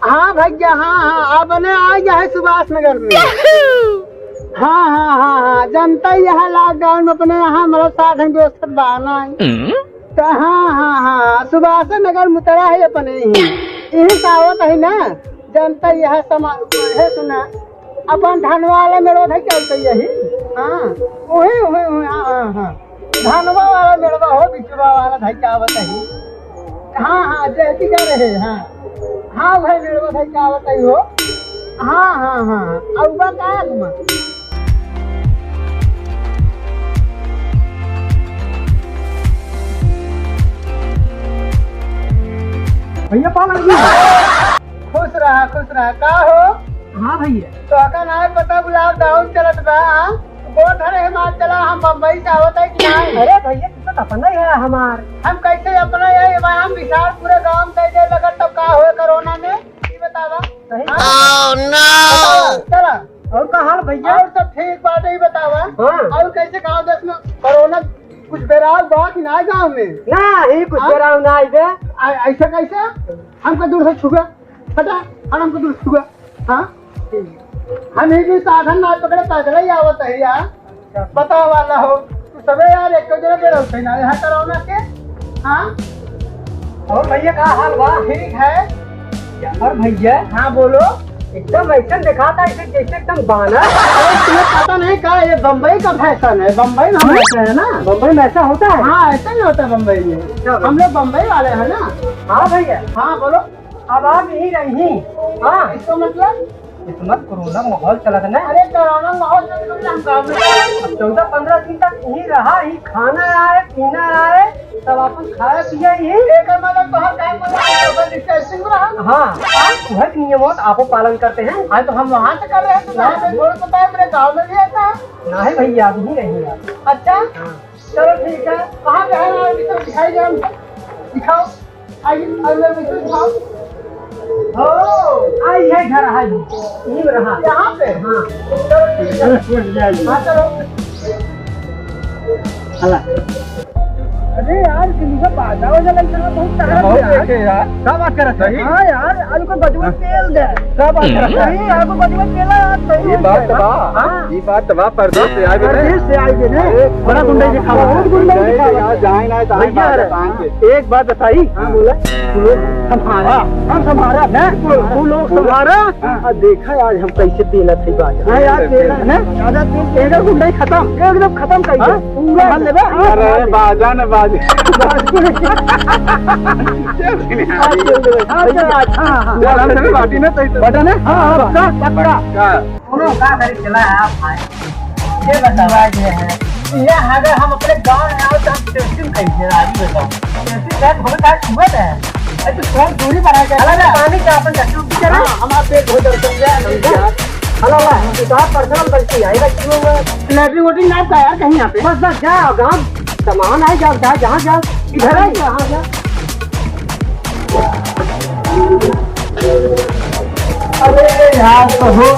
हाँ भैया, हाँ अपने आ गया है सुभाष नगर में। हाँ, जनता यहाँ लॉकडाउन में अपने यहाँ मतलब साधन व्यवस्था बना है। तो हाँ, सुभाष नगर मुतरा है अपने यही कहावत है ना, जनता यह समान है सुना अपन धनवा वाला मेरा था क्या यही। हाँ वही हाँ धनवा वाला मेरा हो बिचवा वाला था क्या बताइए। हाँ जैसी जा रहे हाँ भाई मेरा था क्या बताइए हो। हाँ अब बता तुम भैया पालन खुश रहा का हो। हाँ भैया तो का ना पता गुलाब डाउन चलत बा बहुत हरे हिमाचल चला हम बम्बई से आवत है कि नहीं। अरे भैया कितना अपना ही है हमार हम कैसे अपना है हम विशाल पूरे गांव में कैसे लगा तब का हुए कोरोना में ये बतावा। ओह नो चला और का हाल भैया और सब ठीक बात है बतावा। और कैसे गांव देश में कोरोना कुछ बेराग बा कि ना गांव में नहीं कुछ बेराग ना दे ऐसा कैसे हमको दूर से छुगा हटा हमको दूर से छुगा। हाँ हम ही साधन ना पकड़े पैदल ही आवत है यार पता वाला हो तो सबे यार एक जगह पे रहते ना यहाँ कोरोना के। हाँ और भैया का हाल बा ठीक है। और भैया हाँ बोलो एकदम ऐसा दिखाता है जैसे एकदम बाना। तुम्हें पता नहीं का ये बम्बई का फैशन है, बम्बई में हम ऐसा है ना, बम्बई में ऐसा होता है। हाँ ऐसा ही होता है बम्बई में, हम लोग बम्बई वाले हैं ना। हाँ भैया हाँ बोलो अब आप यही रही। हाँ इसको मतलब मत कोरोना माहौल चला था ना। अरे कोरोना माहौल चला 14-15 दिन तक यही रहा ही खाना आए पीना आए तब अपन खाया पिया यही एक मतलब हाँ वह नियमों आपको पालन करते हैं। हाँ तो हम वहाँ से कर रहे हैं तो पता है मेरे गाँव में भी ऐसा है ना। भैया आप ही नहीं यार। अच्छा चलो ठीक है कहाँ पे दिखाई दे दिखाओ आइए दिखाओ। आई है घर है यही रहा यहाँ पे। हाँ चलो अरे यार किसी बाधा हो जाए बहुत यार क्या बात कर रहा है। हाँ यार आज को बजवा तेल दे क्या बात कर रहा है आज को बजवा तेल ये बात तबा पर दो से आगे ने बड़ा गुंडा दिखावा बहुत गुंडा दिखावा जाए ना भैया एक बात बताई। हां बोला हम संभारा ना तू लोग संभारा देखा आज हम कैसे तेल थी बात है यार तेल ना ज्यादा तेल एक गुंडा खत्म एकदम खत्म कर पूरा लेबे। अरे बाजा ने बाजा बाटी ना बटन है। हाँ पक्का का खरीद चला है आप ये बतावा ये अगर हम अपने गांव में आओ तो हम टेस्टिंग कैसे आदमी बताओ टेस्टिंग बैग हमें का छुआ है तो थोड़ा दूरी बना के अलग पानी का अपन टेस्टिंग चला हम आप पेट हो जाए हेलो आप पर्सनल बल्कि आएगा क्यों लैट्रिन वोटिंग ना का यार कहीं यहाँ पे बस जाओ गाँव सामान है जाओ जहाँ जाओ इधर है जहाँ जाओ। अरे यार तो हो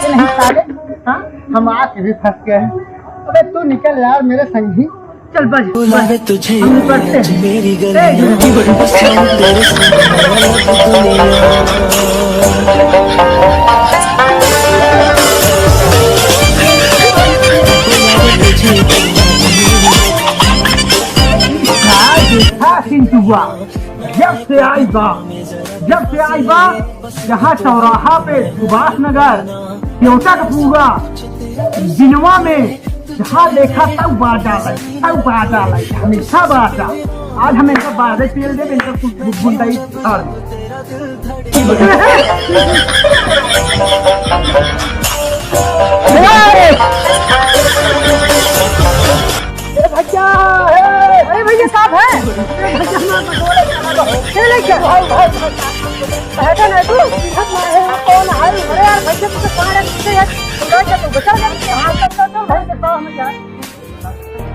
नहीं साले। हाँ हम आके भी फंस गए हैं। अबे तू निकल यार मेरे संगी चल बज तुझे मेरी जब से आई बा यहाँ चौराहा पे सुभाष नगर त्योटा का पूरा दिनवा में जहाँ देखा तब बाजा लाई हमेशा बाजा। आज हम इनका बाजा तेल दे इनका कुछ गुंडाई भैया अरे भैया साहब है कौन है अरे यार भैया तुझे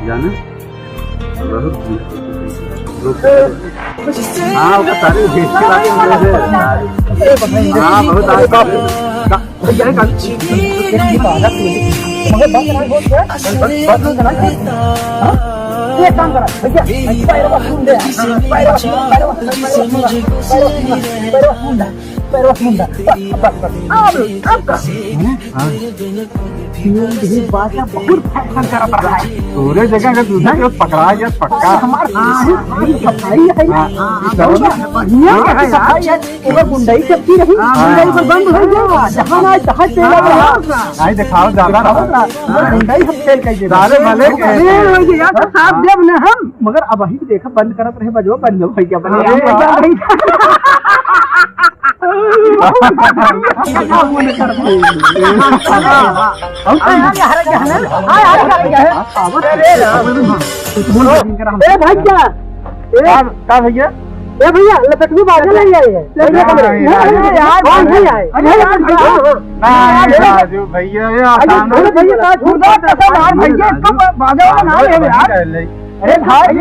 जाना हाँ सारी हाँ बहुत एक काम करा भैया, पैरों को छून दे, पैरों छून दे, बाजा बहुत फैशन करा पड़ रहा है। पूरे जगह का दूसरा के पकड़ा गया पक्का। हमारा सफाई है बढ़िया है यार, ओवर गुंडाई चलती रही, गुंडाई पर बंद हो गया, जहां ना जहां चला रहा नहीं दिखाओ ज्यादा रहो, गुंडाई हम फेल कर दे सारे भले के यार साथ देव न हम, मगर अब ही देखा बंद करत रहे बजो बंद हो भैया बने भैया ए भैया लपटू बाजे नहीं आई है यार कौन नहीं आए राजू भैया भैया का छूदा यार भैया कब बाजा वाला नाम है यार। अरे भाई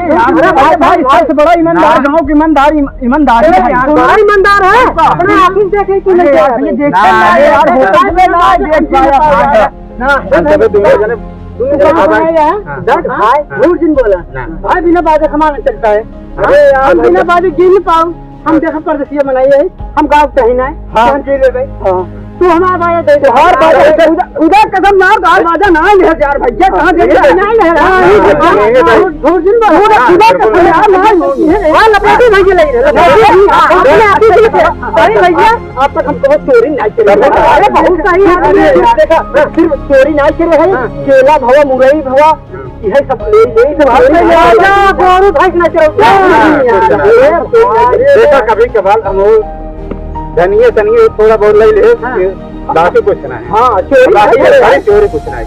भाई सबसे बड़ा ईमानदार गांव की ईमानदार है यार, ईमानदार है अपने आंखों से देखे कि नहीं ये देखते ना यार होता है ना देख पाया ना भाई झूठ जिन बोला भाई बिना बाजे सामान चलता है। अरे यार बिना बाजे गिन पाओ हम देखो परदेसिया बनाई है हम गाँव कहीं ना हम जी ले भाई तू हमारा बाजा दे दे हर बाजा उधर कदम ना गाल बाजा ना ले यार भैया कहां दे नहीं ले रहा झूठ जिन बोला उधर कसम यार ना हां लपेटी भैया ले अपने आप ही अरे भैया आप तक हम बहुत चोरी नहीं करे अरे बहुत सही आदमी देखा सिर्फ चोरी नहीं करे है केला भवा मुरई भवा यही सब ले जा गोरू भाई ना चलो देखा कभी कभार हम धनिए तनिए थोड़ा बहुत ले ले दादी पूछना है। हाँ चोरी पूछना है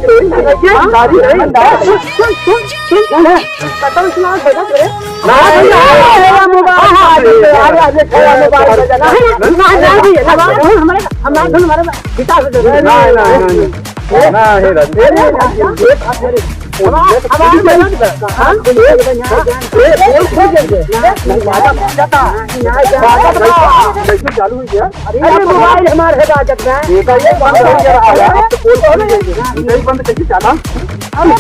चालू हुई गया। अरे मोबाइल हमारे हिफाजत में बंद कैसे चला अरे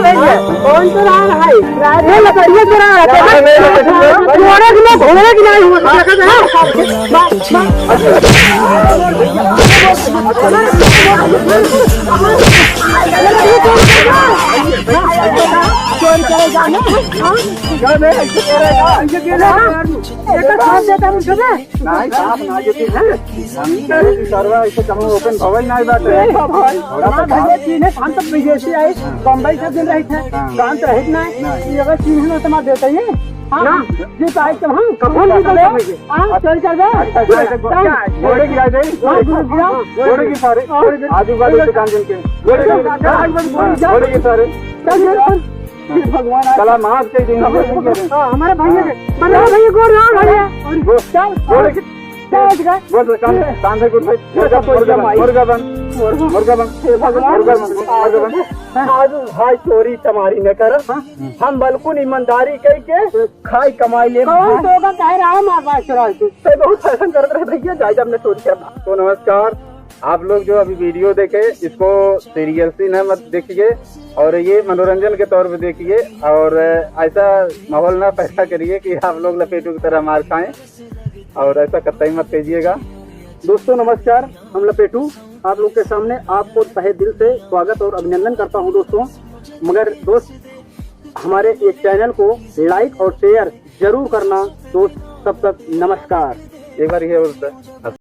भैया कौन तो रहा है लकड़िया घोड़े की नहीं ओपन भवन नहीं बात है विदेशी आई बम्बई से दिन रही थे काम तो रही ना अगर चीन में समाज देते हैं जी पाई तो हम कौन निकले चल चल घोड़े की राय घोड़े की सारे आजू बाजू दुकान जिनके घोड़े की सारे भगवान चला मास के दिन हमारे भैया भैया गोर भैया घोड़े की भाई चोरी चमारी न कर हम बिल्कुल ईमानदारी करके खाई कमाई ले कह रहा है बहुत फैशन करते रहे भैया जाए जब चोरी करना। तो नमस्कार, आप लोग जो अभी वीडियो देखे इसको सीरियसली न मत देखिए और ये मनोरंजन के तौर पे देखिए और ऐसा माहौल ना पैदा करिए कि आप लोग लपेटू की तरह मार खाएं और ऐसा कतई मत कीजिएगा। दोस्तों नमस्कार, हम लपेटू आप लोग के सामने आपको तहे दिल से स्वागत और अभिनंदन करता हूं दोस्तों। मगर दोस्त हमारे एक चैनल को लाइक और शेयर जरूर करना दोस्त। तब तक नमस्कार। एक बार ये